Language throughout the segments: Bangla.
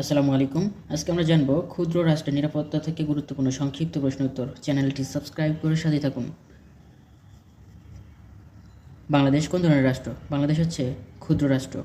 আসসালামু আলাইকুম। আজকে আমরা জানব ক্ষুদ্র রাষ্ট্রের নিরাপত্তা থেকে গুরুত্বপূর্ণ সংক্ষিপ্ত প্রশ্ন উত্তর। চ্যানেলটি সাবস্ক্রাইব করে সাথে থাকুন। বাংলাদেশ কোন ধরনের রাষ্ট্র? বাংলাদেশ হচ্ছে ক্ষুদ্র রাষ্ট্র।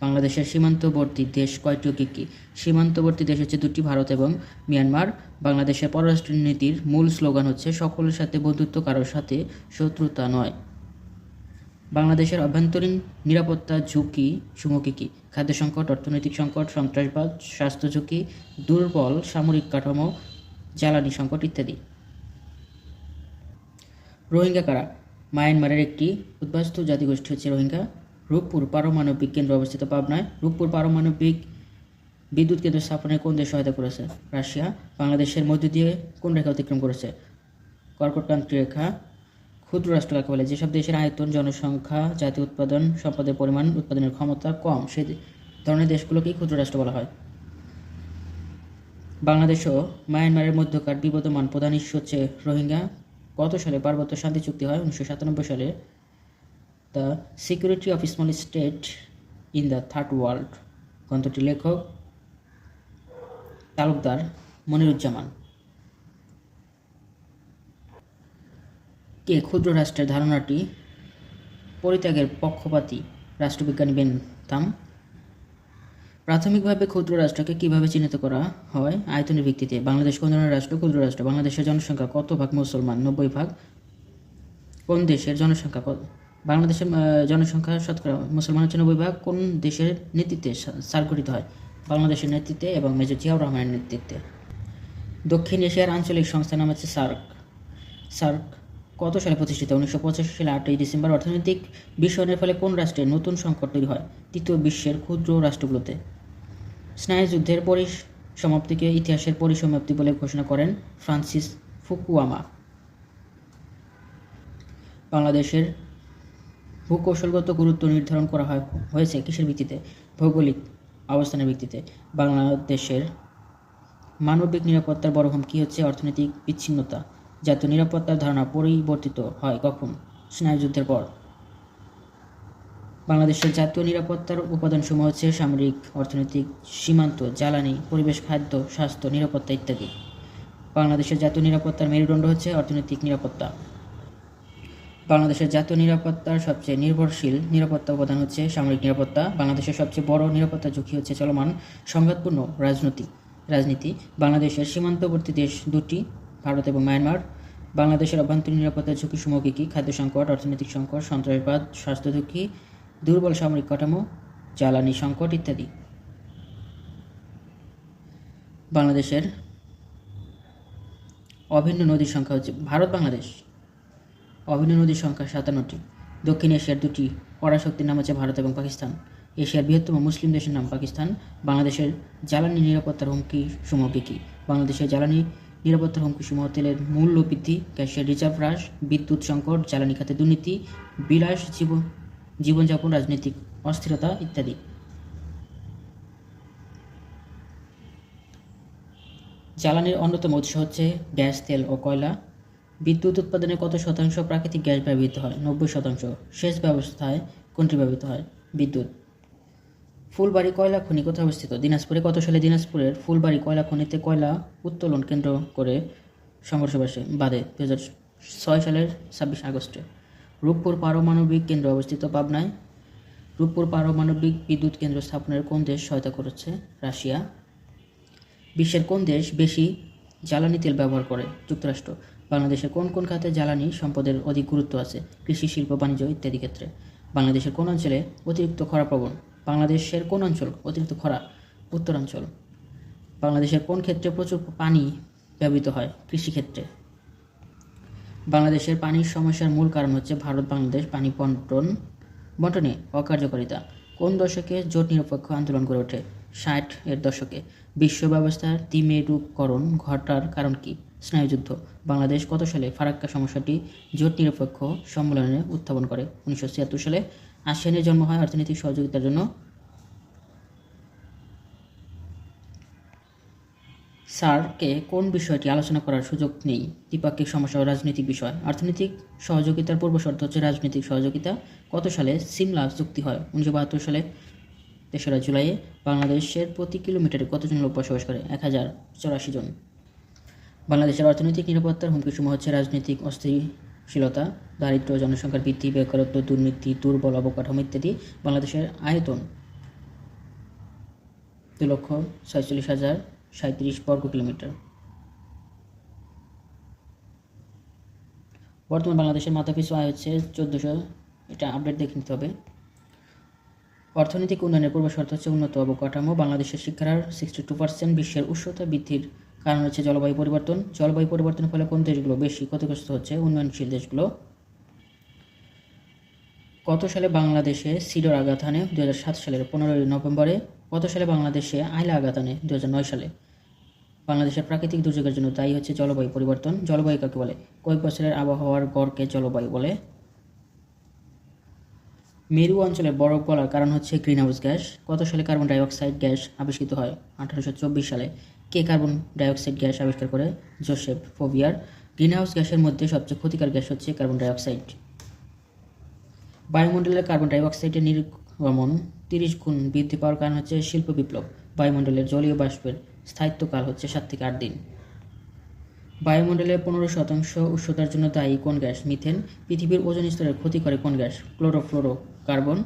বাংলাদেশের সীমান্তবর্তী দেশ কয়টি ও কী কী? সীমান্তবর্তী দেশ হচ্ছে দুটি, ভারত এবং মিয়ানমার। বাংলাদেশের পররাষ্ট্র নীতির মূল স্লোগান হচ্ছে সকলের সাথে বন্ধুত্ব, কারোর সাথে শত্রুতা নয়। বাংলাদেশের অভ্যন্তরীণ নিরাপত্তা ঝুঁকি সমূহ কী কী? খাদ্য সংকট, অর্থনৈতিক সংকট, সন্ত্রাসবাদ, স্বাস্থ্য ঝুঁকি, দুর্বল সামরিক কাঠামো, জ্বালানি সংকট ইত্যাদি। রোহিঙ্গা কারা? মায়ানমারের একটি উদ্বাস্তু জাতিগোষ্ঠী হচ্ছে রোহিঙ্গা। রূপপুর পারমাণবিক কেন্দ্র অবস্থিত পাবনায়। রূপপুর পারমাণবিক বিদ্যুৎ কেন্দ্র স্থাপনে কোন দেশ সহায়তা করেছে? রাশিয়া। বাংলাদেশের মধ্য দিয়ে কোন রেখা অতিক্রম করেছে? কর্কটক্রান্তি রেখা। ক্ষুদ্র রাষ্ট্র কাকে বলে? যেসব দেশের আয়তন, জনসংখ্যা, জাতীয় উৎপাদন, সম্পদের পরিমাণ, উৎপাদনের ক্ষমতা কম, সেই ধরনের দেশগুলোকেই ক্ষুদ্র রাষ্ট্র বলা হয়। বাংলাদেশ ও মায়ানমারের মধ্যকার বিবদমান প্রধান ইস্যু হচ্ছে রোহিঙ্গা। কত সালে পার্বত্য শান্তি চুক্তি হয়? 1997 সালে। The security of small state in the third world গ্রন্থটির লেখক তালুকদার মনিরুজ্জামান। কে ক্ষুদ্র রাষ্ট্রের ধারণাটি পরিত্যাগের পক্ষপাতী? রাষ্ট্রবিজ্ঞানী বেনথাম। প্রাথমিকভাবে ক্ষুদ্র রাষ্ট্রকে কিভাবে চিহ্নিত করা হয়? আয়তনের ভিত্তিতে। বাংলাদেশ কোন ধরনের রাষ্ট্র? ক্ষুদ্র রাষ্ট্র। বাংলাদেশের জনসংখ্যা কত ভাগ মুসলমান? 90%। কোন দেশের জনসংখ্যা কত? বাংলাদেশের জনসংখ্যা শতকরা মুসলমান হচ্ছে 90%। কোন দেশের নেতৃত্বে সার্ক গঠিত হয়? বাংলাদেশের নেতৃত্বে এবং মেজর জিয়াউর রহমানের নেতৃত্বে। দক্ষিণ এশিয়ার আঞ্চলিক সংস্থার নাম হচ্ছে সার্ক। সার্ক কত সালে প্রতিষ্ঠিত? 1985 সালে 8ই ডিসেম্বর। অর্থনৈতিক বিশ্বায়নের ফলে কোন রাষ্ট্রে নতুন সংকট তৈরি হয়? তৃতীয় বিশ্বের ক্ষুদ্র রাষ্ট্রগুলোতে। স্নায়ুযুদ্ধের পরিসমাপ্তিকে ইতিহাসের পরিসমাপ্তি বলে ঘোষণা করেন ফ্রান্সিস ফুকুয়ামা। বাংলাদেশের ভূকৌশলগত গুরুত্ব নির্ধারণ করা হয়েছে কিসের ভিত্তিতে? ভৌগোলিক অবস্থানের ভিত্তিতে। বাংলাদেশের মানবিক নিরাপত্তার বড় হুমকি হচ্ছে অর্থনৈতিক বিচ্ছিন্নতা। জাতীয় নিরাপত্তার ধারণা পরিবর্তিত হয় কখন? স্নায়ুযুদ্ধের পর। বাংলাদেশের জাতীয় নিরাপত্তার উপাদানসমূহ হচ্ছে সামরিক, অর্থনৈতিক, সীমান্ত, জ্বালানি, পরিবেশ, খাদ্য, স্বাস্থ্য, নিরাপত্তা ইত্যাদি। বাংলাদেশের জাতীয় নিরাপত্তার মেরুদণ্ড হচ্ছে অর্থনৈতিক নিরাপত্তা। বাংলাদেশের জাতীয় নিরাপত্তার সবচেয়ে নির্ভরশীল নিরাপত্তা উপাদান হচ্ছে সামরিক নিরাপত্তা। বাংলাদেশের সবচেয়ে বড় নিরাপত্তা ঝুঁকি হচ্ছে চলমান সংঘাতপূর্ণ রাজনীতি। বাংলাদেশের সীমান্তবর্তী দেশ দুটি, ভারত এবং মায়ানমার। বাংলাদেশের অভ্যন্তরীণ নিরাপত্তার ঝুঁকিসমূহ কী কী? খাদ্য সংকট, অর্থনৈতিক সংকট, সন্ত্রাসবাদ, স্বাস্থ্য ঝুঁকি, দুর্বল সামরিক কাঠামো, জ্বালানি সংকট ইত্যাদি। বাংলাদেশের অভিন্ন নদীর সংখ্যা হচ্ছে বাংলাদেশ অভিন্ন নদীর সংখ্যা 57টি। দক্ষিণ এশিয়ার দুটি পরাশক্তির নাম হচ্ছে ভারত এবং পাকিস্তান। এশিয়ার বৃহত্তম মুসলিম দেশের নাম পাকিস্তান। বাংলাদেশের জ্বালানি নিরাপত্তার হুমকি সমূহ কী কী? বাংলাদেশের জ্বালানি নিরাপত্তার হুমকিসমূহ তেলের মূল্য বৃদ্ধি, গ্যাসের রিজার্ভ হ্রাস, বিদ্যুৎ সংকট, জ্বালানি খাতে দুর্নীতি, বিলাস জীবনযাপন, রাজনৈতিক অস্থিরতা ইত্যাদি। জ্বালানির অন্যতম উৎস হচ্ছে গ্যাস, তেল ও কয়লা। বিদ্যুৎ উৎপাদনে কত শতাংশ প্রাকৃতিক গ্যাস ব্যবহৃত হয়? 90%। সেচ ব্যবস্থায় কোনটি ব্যবহৃত হয়? বিদ্যুৎ। ফুলবাড়ি কয়লা খনি কোথায় অবস্থিত? দিনাজপুরে। কত সালে দিনাজপুরের ফুলবাড়ি কয়লা খনিতে কয়লা উত্তোলন কেন্দ্র করে সংঘর্ষ বাধে? 2006 সালের 26 আগস্টে। রূপপুর পারমাণবিক কেন্দ্র অবস্থিত পাবনায়। রূপপুর পারমাণবিক বিদ্যুৎ কেন্দ্র স্থাপনের কোন দেশ সহায়তা করেছে? রাশিয়া। বিশ্বের কোন দেশ বেশি জ্বালানি তেল ব্যবহার করে? যুক্তরাষ্ট্র। বাংলাদেশের কোন কোন খাতে জ্বালানি সম্পদের অধিক গুরুত্ব আছে? কৃষি, শিল্প, বাণিজ্য ইত্যাদি ক্ষেত্রে। বাংলাদেশের কোন অঞ্চলে অতিরিক্ত খরাপ্রবণ? বাংলাদেশের কোন অঞ্চল অতিরিক্ত খরা? উত্তরাঞ্চল। বাংলাদেশের কোন ক্ষেত্রে প্রচুর পানি ব্যবহৃত হয়? কৃষিক্ষেত্রে। বাংলাদেশের পানির সমস্যার মূল কারণ হচ্ছে ভারত বাংলাদেশ পানি বন্টনে অকার্যকারিতা। কোন দশকে জোট নিরপেক্ষ আন্দোলন গড়ে ওঠে? 60-এর দশকে। বিশ্ব ব্যবস্থার দ্বিমেরুকরণ ঘটার কারণ কি? স্নায়ুযুদ্ধ। বাংলাদেশ কত সালে ফারাক্কা সমস্যাটি জোট নিরপেক্ষ সম্মেলনে উত্থাপন করে? 1976 সালে। আসিয়ানের জন্ম হয় অর্থনৈতিক সহযোগিতার জন্য। সার্কে কোন বিষয়টি আলোচনা করার সুযোগ নেই? দ্বিপাক্ষিক সমস্যা ও রাজনৈতিক বিষয়। অর্থনৈতিক সহযোগিতার পূর্বশর্ত হচ্ছে রাজনৈতিক সহযোগিতা। কত সালে সিমলা চুক্তি হয়? 1972 সালে। তেসরা জুলাইয়ে বাংলাদেশের প্রতি কিলোমিটারে কতজন লোক বসবাস করে? 1084 জন। বাংলাদেশের অর্থনৈতিক নিরাপত্তার হুমকিসমূহ হচ্ছে রাজনৈতিক অস্থিতিশীলতা, দারিদ্র্য, জনসংখ্যার বৃদ্ধি, বেকারত্ব, দুর্নীতি, দুর্বল অবকাঠামো ইত্যাদি। বাংলাদেশের আয়তন 2,46,037 বর্গ কিলোমিটার। বর্তমান বাংলাদেশের মাথাপিছু আয় হচ্ছে 1400, এটা আপডেট দেখে নিতে হবে। অর্থনৈতিক উন্নয়নের পূর্ব শর্ত হচ্ছে উন্নত অবকাঠামো। বাংলাদেশের শিক্ষার হার 62%। বিশ্বের উষ্ণতা বৃদ্ধির কারণ হচ্ছে জলবায়ু পরিবর্তন। জলবায়ু পরিবর্তনের ফলে কোন দেশগুলো বেশি ক্ষতিগ্রস্ত হচ্ছে? উন্নয়নশীল দেশগুলো। কত সালে বাংলাদেশে সিডর আঘাত হানে? 2007 সালের 15 নভেম্বরে। কত সালে বাংলাদেশে আইলা আঘাত হানে? 2009 সালে। বাংলাদেশের প্রাকৃতিক দুর্যোগের জন্য দায়ী হচ্ছে জলবায়ু পরিবর্তন। জলবায়ু কাকে বলে? কয়েক বছরের আবহাওয়ার গড়কে জলবায়ু বলে। মেরু অঞ্চলের বরফ গলার কারণ হচ্ছে গ্রিনহাউস গ্যাস। কত সালে কার্বন ডাইঅক্সাইড গ্যাস আবিষ্কৃত হয়? 1824 সালে। কে কার্বন ডাইঅক্সাইড গ্যাস আবিষ্কার করে? জোসেফ ফোভিয়ার। গ্রিনহাউস গ্যাসের মধ্যে সবচেয়ে ক্ষতিকর গ্যাস হচ্ছে কার্বন ডাইঅক্সাইড। বায়ুমণ্ডলের কার্বন ডাইঅক্সাইডের নির্গমন 30 গুণ বৃদ্ধি পাওয়ার কারণ হচ্ছে শিল্প বিপ্লব। বায়ুমণ্ডলের জলীয় বাষ্পের স্থায়িত্বকাল হচ্ছে 7 থেকে 8 দিন। বায়ুমণ্ডলের 15% উষ্ণতার জন্য দায়ী কোন গ্যাস? মিথেন। পৃথিবীর ওজোন স্তরের ক্ষতি করে কোন গ্যাস? ক্লোরোফ্লোরোকার্বন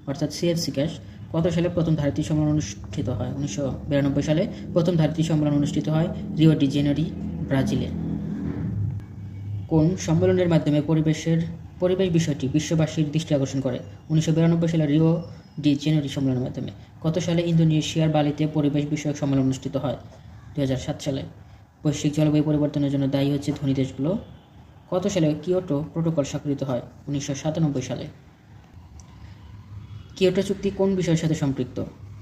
অর্থাৎ সিএফসি গ্যাস। কত সালে প্রথম ধারিত্রী সম্মেলন অনুষ্ঠিত হয়? 1992 সালে প্রথম ধারিত্রী সম্মেলন অনুষ্ঠিত হয় রিও ডি জেনেরি, ব্রাজিলে। কোন সম্মেলনের মাধ্যমে পরিবেশ বিষয়টি বিশ্ববাসীর দৃষ্টি আকর্ষণ করে? 1992 সালে রিও ডি জেনেরি সম্মেলনের মাধ্যমে। কত সালে ইন্দোনেশিয়ার বালিতে পরিবেশ বিষয়ক সম্মেলন অনুষ্ঠিত হয়? 2007 সালে। বৈশ্বিক জলবায়ু পরিবর্তনের জন্য দায়ী হচ্ছে ধনী দেশগুলো। কত সালে কিয়োটো প্রোটোকল স্বাক্ষরিত হয়? 1997 সালে। কিয়োটো চুক্তি কোন বিষয়ের সাথে সম্পৃক্ত?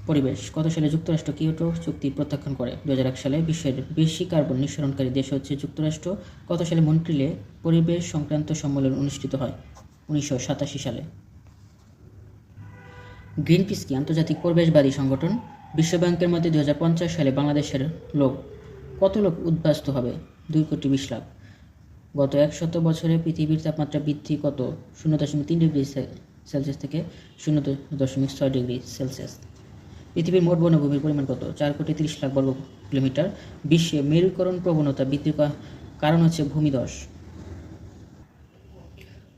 পরিবেশ। কত সালে যুক্তরাষ্ট্র কিয়োটো চুক্তি প্রত্যাখ্যান করে? 2001 সালে। বিশ্বের বেশি কার্বন নিঃসরণকারী দেশ হচ্ছে যুক্তরাষ্ট্র। কত সালে মন্ট্রিলে পরিবেশ সংক্রান্ত সম্মেলন অনুষ্ঠিত হয়? 1987 সালে। গ্রিনপিস কি আন্তর্জাতিক পরিবেশবাদী সংগঠন? বিশ্বব্যাংকের মধ্যে 2050 সালে বাংলাদেশের কত লোক উদ্বাস্তু হবে? 2,20 লাখ। গত 100 বছরে পৃথিবীর তাপমাত্রা বৃদ্ধি কত? 0.3 ডিগ্রি সেলসিয়াস থেকে 0.6 ডিগ্রি সেলসিয়াস। পৃথিবীর মোট বনভূমির পরিমাণ কত? 4,30 লাখ বর্গ কিলোমিটার। বিশ্বে মেরুকরণ প্রবণতা বৃদ্ধির কারণ হচ্ছে ভূমিধস।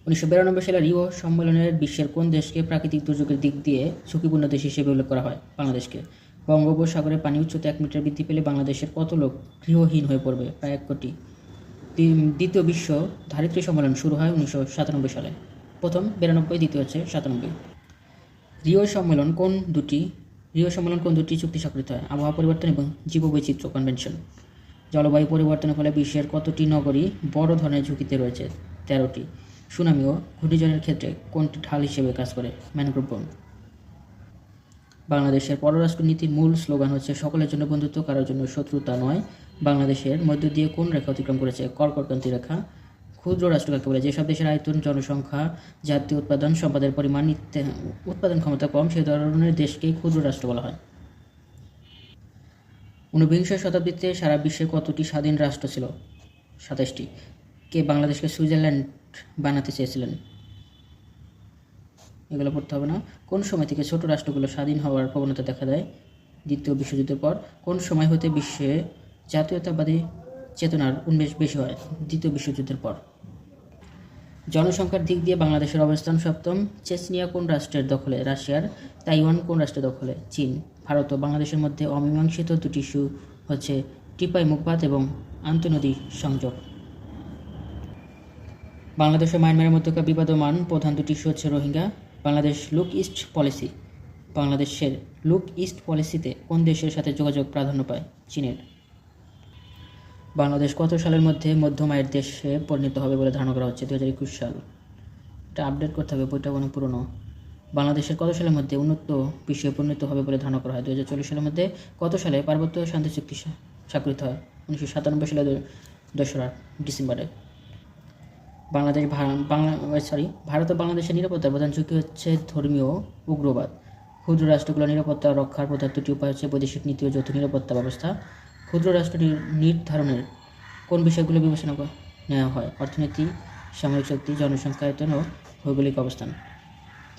1992 সালে রিও সম্মেলনের বিশ্বের কোন দেশকে প্রাকৃতিক দুর্যোগের দিক দিয়ে ঝুঁকিপূর্ণ দেশ হিসেবে উল্লেখ করা হয়? বাংলাদেশকে। বঙ্গোপসাগরের পানি উচ্চতা 1 মিটার বৃদ্ধি পেলে বাংলাদেশের কত লোক গৃহহীন হয়ে পড়বে? প্রায় 1 কোটি। দ্বিতীয় বিশ্ব ধারিত্রী সম্মেলন শুরু হয় 1997 সালে। প্রথম 92, দ্বিতীয় হচ্ছে 97। রিও সম্মেলন কোন দুটি চুক্তি স্বাক্ষরিত হয়? আবহাওয়া পরিবর্তন এবং জীববৈচিত্র্য কনভেনশন। জলবায়ু পরিবর্তনের ফলে বিশ্বের কতটি নগরী বড় ধরনের ঝুঁকিতে রয়েছে? 13টি। সুনামি ও ঘূর্ণিঝড়ের ক্ষেত্রে কোনটি ঢাল হিসেবে কাজ করে? ম্যানগ্রোভ বন। বাংলাদেশের পররাষ্ট্র নীতির মূল স্লোগান হচ্ছে সকলের জন্য বন্ধুত্ব, কারোর জন্য শত্রুতা নয়। বাংলাদেশের মধ্য দিয়ে কোন রেখা অতিক্রম করেছে? কর্কটক্রান্তি রেখা। ক্ষুদ্র রাষ্ট্র কাকে বলে? যেসব দেশের আয়তন, জনসংখ্যা, জাতীয় উৎপাদন, সম্পদের পরিমাণ, উৎপাদন ক্ষমতা কম সেই ধরনের দেশকেই ক্ষুদ্র রাষ্ট্র বলা হয়। 19বিংশ শতাব্দীতে সারা বিশ্বে কতটি স্বাধীন রাষ্ট্র ছিল? 27টি। কে বাংলাদেশকে সুইজারল্যান্ড বানাতে চেয়েছিলেন? এগুলো পড়তে হবে না। কোন সময় থেকে ছোট রাষ্ট্রগুলো স্বাধীন হওয়ার প্রবণতা দেখা দেয়? দ্বিতীয় বিশ্বযুদ্ধের পর। কোন সময় হতে বিশ্বে জাতীয়তাবাদী চেতনার উন্মেষ বেশি হয়? দ্বিতীয় বিশ্বযুদ্ধের পর। জনসংখ্যার দিক দিয়ে বাংলাদেশের অবস্থান 7ম। চেচনিয়া কোন রাষ্ট্রের দখলে? রাশিয়ার। তাইওয়ান কোন রাষ্ট্রের দখলে? চীন। ভারত ও বাংলাদেশের মধ্যে অমীমাংসিত দুটি ইস্যু হচ্ছে টিপাই মুখপাত এবং আন্তঃনদী সংযোগ। বাংলাদেশ ও মায়ানমারের মধ্যকার বিবাদমান প্রধান দুটি ইস্যু হচ্ছে রোহিঙ্গা। বাংলাদেশের লুক ইস্ট পলিসিতে কোন দেশের সাথে যোগাযোগ প্রাধান্য পায়? চীনের। বাংলাদেশ কত সালের মধ্যে মধ্যম আয়ের দেশে পরিণত হবে বলে ধারণা করা হচ্ছে? 2021 সাল। এটা আপডেট করতে হবে, বইটা অনেক পুরনো। বাংলাদেশের কত সালের মধ্যে উন্নত বিশ্বে পরিণত হবে বলে ধারণা করা হয়? 2040 সালের মধ্যে। কত সালে পার্বত্য শান্তি চুক্তি স্বাক্ষরিত হয়? 1997 সালের 2রা ডিসেম্বরে। ভারত ও বাংলাদেশের নিরাপত্তার প্রধান ঝুঁকি হচ্ছে ধর্মীয় উগ্রবাদ। ক্ষুদ্র রাষ্ট্রগুলোর নিরাপত্তা রক্ষার প্রধান দুটি উপায় হচ্ছে বৈদেশিক নীতি ও যৌথ নিরাপত্তা ব্যবস্থা। ক্ষুদ্র রাষ্ট্র নির্ধারণের কোন বিষয়গুলো বিবেচনা নেওয়া হয়? অর্থনীতি, সামরিক শক্তি, জনসংখ্যা, আয়তন ও ভৌগোলিক অবস্থান।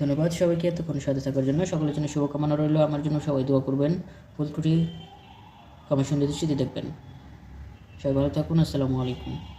ধন্যবাদ সবাইকে এতক্ষণ সাথে থাকার জন্য। সকলের জন্য শুভকামনা রইল। আমার জন্য সবাই দোয়া করবেন। ভুল ত্রুটি কমিশন দৃষ্টিতে দেখবেন। সবাই ভালো থাকুন। আসসালামু আলাইকুম।